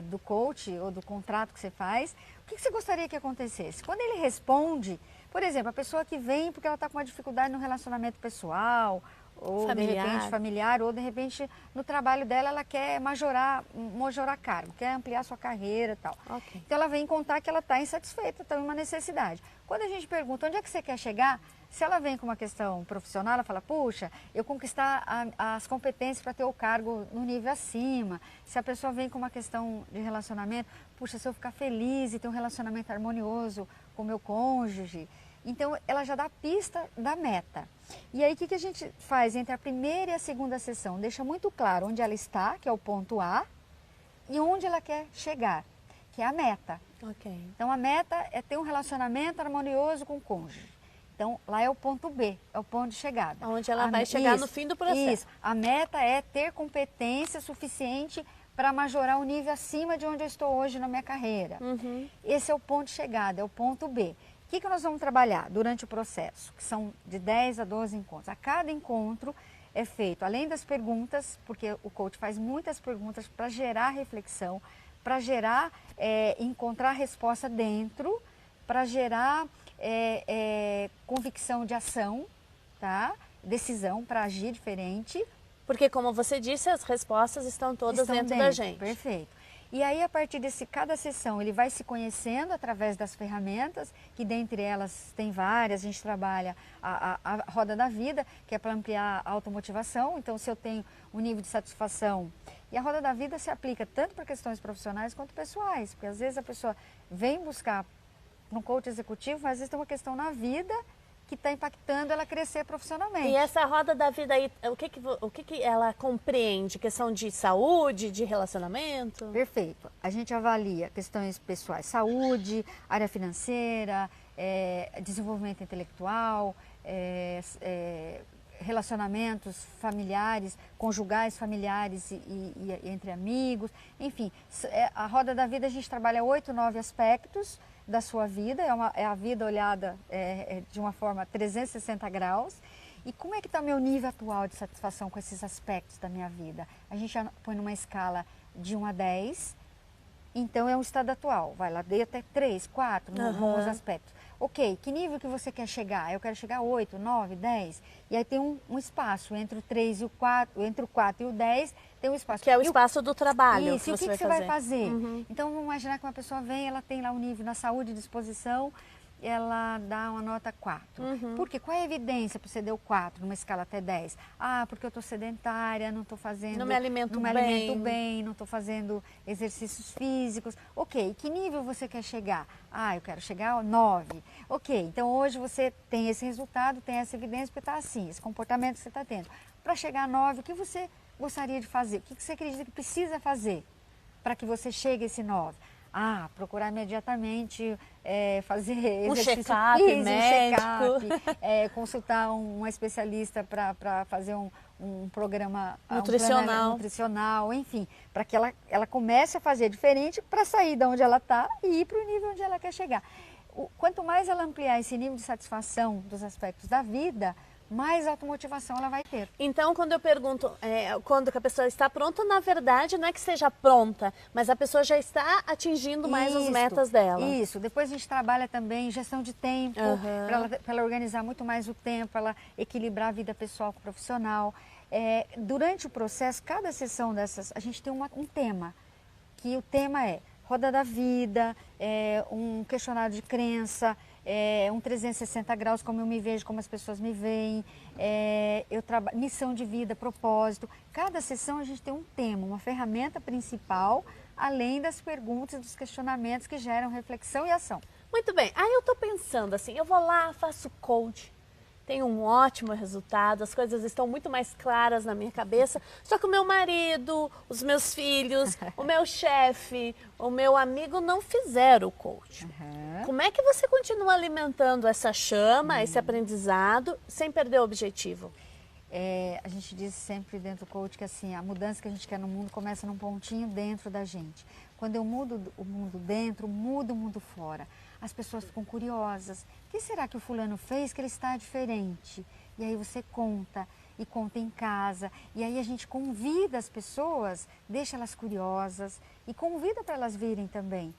do coach ou do contrato que você faz. O que você gostaria que acontecesse? Quando ele responde, por exemplo, a pessoa que vem porque ela está com uma dificuldade no relacionamento pessoal, ou Familiar. de repente familiar, ou de repente no trabalho dela ela quer majorar cargo, quer ampliar sua carreira e tal. Ok. Então ela vem contar que ela está insatisfeita, tem uma necessidade. Quando a gente pergunta onde é que você quer chegar, se ela vem com uma questão profissional, ela fala, puxa, eu conquistar as competências para ter o cargo no nível acima. Se a pessoa vem com uma questão de relacionamento, puxa, se eu ficar feliz e ter um relacionamento harmonioso com o meu cônjuge. Então, ela já dá a pista da meta. E aí, o que a gente faz entre a primeira e a segunda sessão? Deixa muito claro onde ela está, que é o ponto A, e onde ela quer chegar, que é a meta. Ok. Então, a meta é ter um relacionamento harmonioso com o cônjuge. Então, lá é o ponto B, é o ponto de chegada. Onde ela vai chegar no fim do processo. Isso. A meta é ter competência suficiente para majorar o nível acima de onde eu estou hoje na minha carreira. Esse é o ponto de chegada, é o ponto B. O que nós vamos trabalhar durante o processo? Que são de 10 a 12 encontros. A cada encontro é feito, além das perguntas, porque o coach faz muitas perguntas para gerar reflexão, para gerar, encontrar resposta dentro, para gerar convicção de ação, tá? Decisão para agir diferente. Porque, como você disse, as respostas estão todas dentro da gente. Perfeito. E aí, a partir desse cada sessão, ele vai se conhecendo através das ferramentas, que dentre elas tem várias. A gente trabalha a roda da vida, que é para ampliar a automotivação. Então, se eu tenho um nível de satisfação... E a roda da vida se aplica tanto para questões profissionais quanto pessoais. Porque, às vezes, a pessoa vem buscar um coach executivo, mas às vezes tem uma questão na vida que está impactando ela crescer profissionalmente. E essa roda da vida aí, o que ela compreende? Questão de saúde, de relacionamento? Perfeito. A gente avalia questões pessoais, saúde, área financeira, desenvolvimento intelectual, relacionamentos familiares, conjugais, familiares e entre amigos. Enfim, a roda da vida a gente trabalha 8, 9 aspectos da sua vida, é a vida olhada de uma forma 360 graus. E como é que está meu nível atual de satisfação com esses aspectos da minha vida? A gente já põe numa escala de 1 a 10, então é um estado atual, vai lá, dei até 3, 4 nos aspectos. Ok, que nível que você quer chegar? Eu quero chegar a 8, 9, 10. E aí tem um espaço entre o 3 e o 4, entre o 4 e o 10, tem um espaço. Que é o espaço do trabalho. Isso, e o que você vai fazer? Então, vamos imaginar que uma pessoa vem, ela tem lá um nível na saúde e disposição, ela dá uma nota 4. Por quê? Qual é a evidência para você dar o 4 numa escala até 10? Ah, porque eu estou sedentária, não estou fazendo... Não me alimento bem, não estou fazendo exercícios físicos. Ok, que nível você quer chegar? Ah, eu quero chegar a 9. Ok, então hoje você tem esse resultado, tem essa evidência, porque está assim, esse comportamento que você está tendo. Para chegar a 9, o que você gostaria de fazer? O que você acredita que precisa fazer para que você chegue a esse 9? Ah, procurar imediatamente fazer exercício físico, check-up, consultar uma especialista para fazer um programa nutricional, enfim, para que ela comece a fazer diferente para sair de onde ela está e ir para o nível onde ela quer chegar. Quanto mais ela ampliar esse nível de satisfação dos aspectos da vida, mais automotivação ela vai ter. Então, quando eu pergunto, quando que a pessoa está pronta, na verdade não é que seja pronta, mas a pessoa já está atingindo mais as metas dela. Isso, depois a gente trabalha também gestão de tempo, para ela organizar muito mais o tempo, para ela equilibrar a vida pessoal com o profissional. Durante o processo, cada sessão dessas, a gente tem um tema, que o tema é roda da vida, um questionário de crença, um 360 graus, como eu me vejo, como as pessoas me veem, missão de vida, propósito. Cada sessão a gente tem um tema, uma ferramenta principal, além das perguntas e dos questionamentos que geram reflexão e ação. Muito bem, aí eu estou pensando assim, eu vou lá, faço coach, tenho um ótimo resultado, as coisas estão muito mais claras na minha cabeça, só que o meu marido, os meus filhos, o meu chefe, o meu amigo não fizeram o coach. Como é que você continua alimentando essa chama, esse aprendizado, sem perder o objetivo? A gente diz sempre dentro do coach que assim, a mudança que a gente quer no mundo começa num pontinho dentro da gente. Quando eu mudo o mundo dentro, mudo o mundo fora. As pessoas ficam curiosas. O que será que o fulano fez que ele está diferente? E aí você conta, e conta em casa. E aí a gente convida as pessoas, deixa elas curiosas e convida para elas virem também.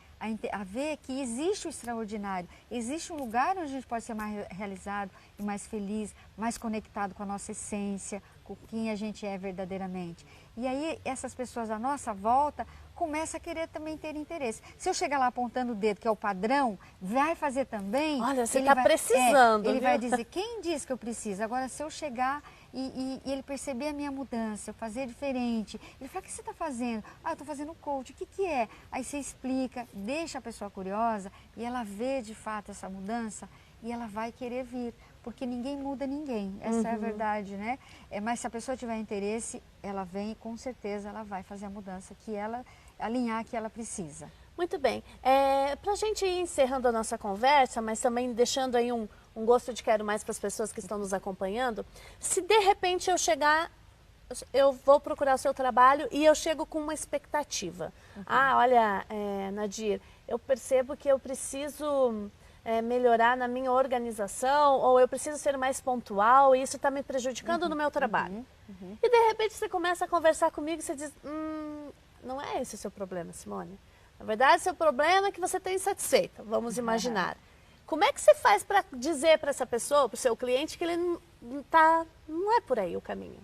a ver que existe o extraordinário, existe um lugar onde a gente pode ser mais realizado e mais feliz, mais conectado com a nossa essência, com quem a gente é verdadeiramente. E aí essas pessoas à nossa volta começam a querer também ter interesse. Se eu chegar lá apontando o dedo, que é o padrão, vai fazer também... Olha, você está precisando, ele viu? vai dizer, quem disse que eu preciso? Agora, se eu chegar e ele perceber a minha mudança, eu fazer diferente, ele fala, o que você está fazendo? Ah, eu estou fazendo coach, o que que é? Aí você explica, deixa a pessoa curiosa e ela vê de fato essa mudança e ela vai querer vir. Porque ninguém muda ninguém, essa é a verdade, né? Mas se a pessoa tiver interesse, ela vem e com certeza ela vai fazer a mudança que ela, alinhar que ela precisa. Muito bem. Para a gente ir encerrando a nossa conversa, mas também deixando aí um gosto de quero mais para as pessoas que estão nos acompanhando, se de repente eu chegar, eu vou procurar o seu trabalho e eu chego com uma expectativa. Ah, olha, Nadir, eu percebo que eu preciso... melhorar na minha organização, ou eu preciso ser mais pontual e isso está me prejudicando no meu trabalho. E de repente você começa a conversar comigo e você diz, não é esse o seu problema, Simone. Na verdade, seu problema é que você está insatisfeita, vamos imaginar. Como é que você faz para dizer para essa pessoa, para o seu cliente, que ele não é por aí o caminho?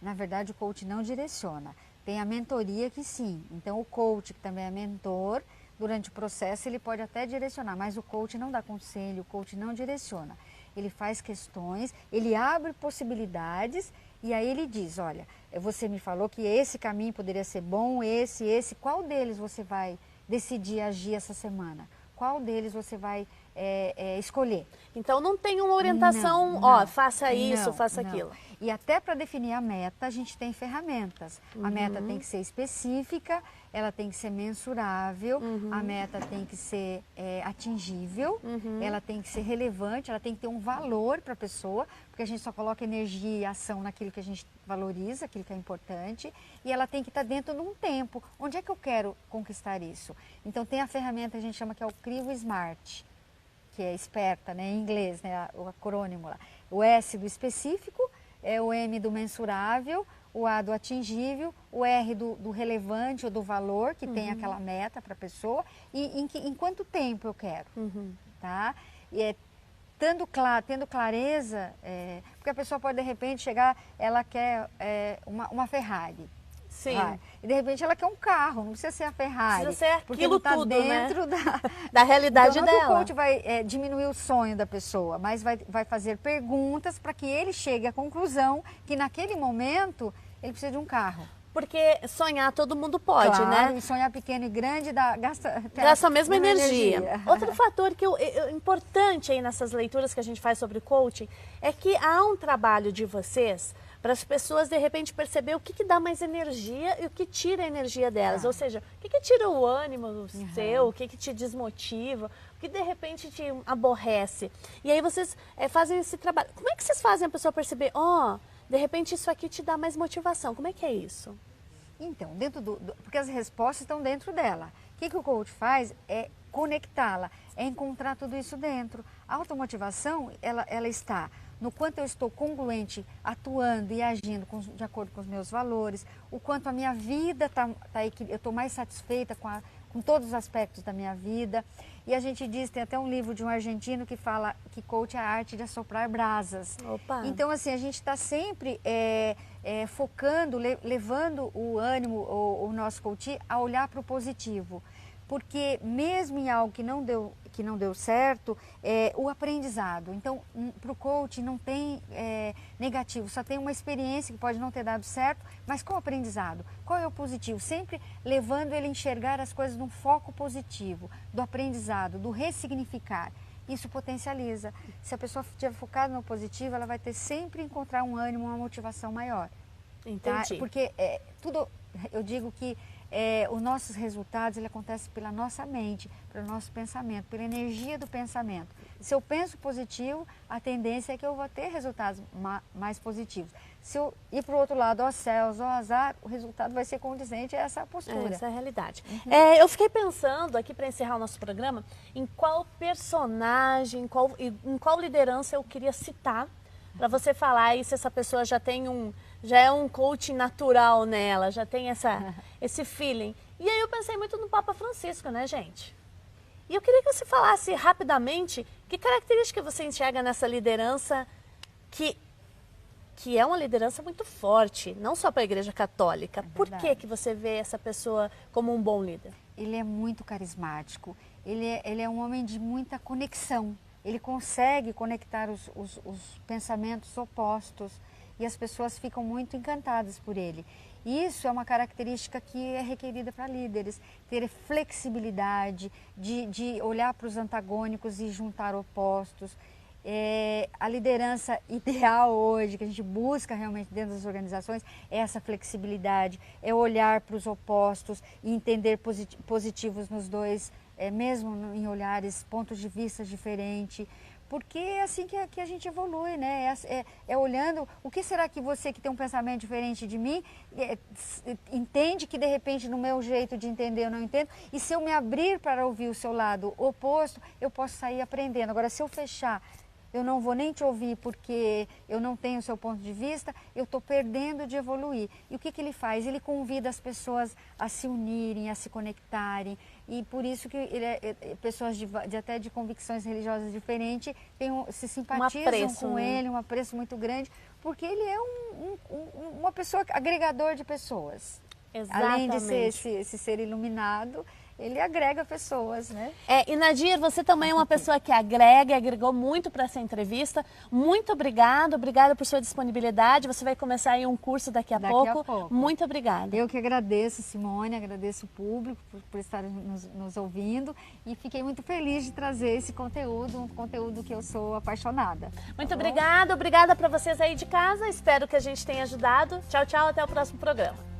Na verdade, o coach não direciona. Tem a mentoria que sim. Então, o coach, que também é mentor, durante o processo ele pode até direcionar, mas o coach não dá conselho, o coach não direciona. Ele faz questões, ele abre possibilidades e aí ele diz, olha, você me falou que esse caminho poderia ser bom, esse, qual deles você vai decidir agir essa semana? Qual deles você vai escolher? Então não tem uma orientação, faça isso, faça aquilo. E até para definir a meta, a gente tem ferramentas. A meta tem que ser específica, ela tem que ser mensurável, a meta tem que ser atingível, ela tem que ser relevante, ela tem que ter um valor para a pessoa, porque a gente só coloca energia e ação naquilo que a gente valoriza, aquilo que é importante, e ela tem que estar dentro de um tempo. Onde é que eu quero conquistar isso? Então tem a ferramenta, a gente chama que é o crivo SMART, que é esperta, né, em inglês, né, o acrônimo lá. O S do específico, o M do mensurável, o A do atingível, o R do relevante ou do valor, que tem aquela meta para a pessoa, e em quanto tempo eu quero, tá? E tendo clareza, porque a pessoa pode de repente chegar, ela quer uma Ferrari. Sim. E de repente ela quer um carro, não precisa ser a Ferrari. Precisa ser porque aquilo não tá tudo, dentro da realidade então, dela. O coach vai diminuir o sonho da pessoa, mas vai fazer perguntas para que ele chegue à conclusão que naquele momento ele precisa de um carro. Porque sonhar todo mundo pode, claro, né? E sonhar pequeno e grande gasta a mesma energia. Outro fator que importante aí nessas leituras que a gente faz sobre coaching é que há um trabalho de vocês para as pessoas de repente perceber o que dá mais energia e o que tira a energia delas. Ou seja, o que tira o ânimo seu, o que te desmotiva, o que de repente te aborrece. E aí vocês fazem esse trabalho. Como é que vocês fazem a pessoa perceber, de repente isso aqui te dá mais motivação? Como é que é isso? Então, porque as respostas estão dentro dela. O que o coach faz é conectá-la, é encontrar tudo isso dentro. A automotivação, ela está no quanto eu estou congruente, atuando e agindo de acordo com os meus valores, o quanto a minha vida eu estou mais satisfeita com todos os aspectos da minha vida. E a gente diz, tem até um livro de um argentino que fala que coach é a arte de assoprar brasas. Opa. Então, assim, a gente está sempre focando, levando o ânimo, o nosso coach a olhar para o positivo. Porque mesmo em algo que não deu certo, o aprendizado. Então, para o coach não tem negativo, só tem uma experiência que pode não ter dado certo, mas qual o aprendizado? Qual é o positivo? Sempre levando ele a enxergar as coisas num foco positivo, do aprendizado, do ressignificar. Isso potencializa. Se a pessoa estiver focada no positivo, ela vai ter sempre encontrar um ânimo, uma motivação maior. Entendi. Tá? Porque tudo, eu digo que os nossos resultados acontecem pela nossa mente, pelo nosso pensamento, pela energia do pensamento. Se eu penso positivo, a tendência é que eu vou ter resultados mais positivos. Se eu ir para o outro lado, ó céus, ó azar, o resultado vai ser condizente a essa postura. Essa é a realidade. Eu fiquei pensando aqui para encerrar o nosso programa em qual personagem, em qual liderança eu queria citar para você falar aí se essa pessoa já é um coaching natural nela, já tem esse feeling. E aí eu pensei muito no Papa Francisco, né, gente? E eu queria que você falasse rapidamente que característica você enxerga nessa liderança que é uma liderança muito forte, não só para a Igreja Católica. Por que você vê essa pessoa como um bom líder? Ele é muito carismático, ele é um homem de muita conexão. Ele consegue conectar os pensamentos opostos e as pessoas ficam muito encantadas por ele. Isso é uma característica que é requerida para líderes, ter flexibilidade, de olhar para os antagônicos e juntar opostos. A liderança ideal hoje, que a gente busca realmente dentro das organizações, é essa flexibilidade, é olhar para os opostos e entender positivos nos dois, mesmo em olhares, pontos de vista diferentes, porque é assim que a gente evolui, né? É olhando, o que será que você que tem um pensamento diferente de mim, entende que de repente no meu jeito de entender eu não entendo, e se eu me abrir para ouvir o seu lado oposto, eu posso sair aprendendo. Agora, se eu fechar, eu não vou nem te ouvir porque eu não tenho o seu ponto de vista, eu estou perdendo de evoluir. E o que ele faz? Ele convida as pessoas a se unirem, a se conectarem, e por isso que pessoas até de convicções religiosas diferentes se simpatizam com ele, um apreço muito grande, porque ele é uma pessoa agregador de pessoas. Exatamente. Além de ser esse ser iluminado, ele agrega pessoas, né? E Nadir, você também é uma pessoa que agrega, agregou muito para essa entrevista. Muito obrigada por sua disponibilidade. Você vai começar aí um curso daqui a pouco. Muito obrigada. Eu que agradeço, Simone, agradeço o público por estar nos ouvindo e fiquei muito feliz de trazer esse conteúdo, um conteúdo que eu sou apaixonada. Muito obrigada para vocês aí de casa. Espero que a gente tenha ajudado. Tchau, tchau, até o próximo programa.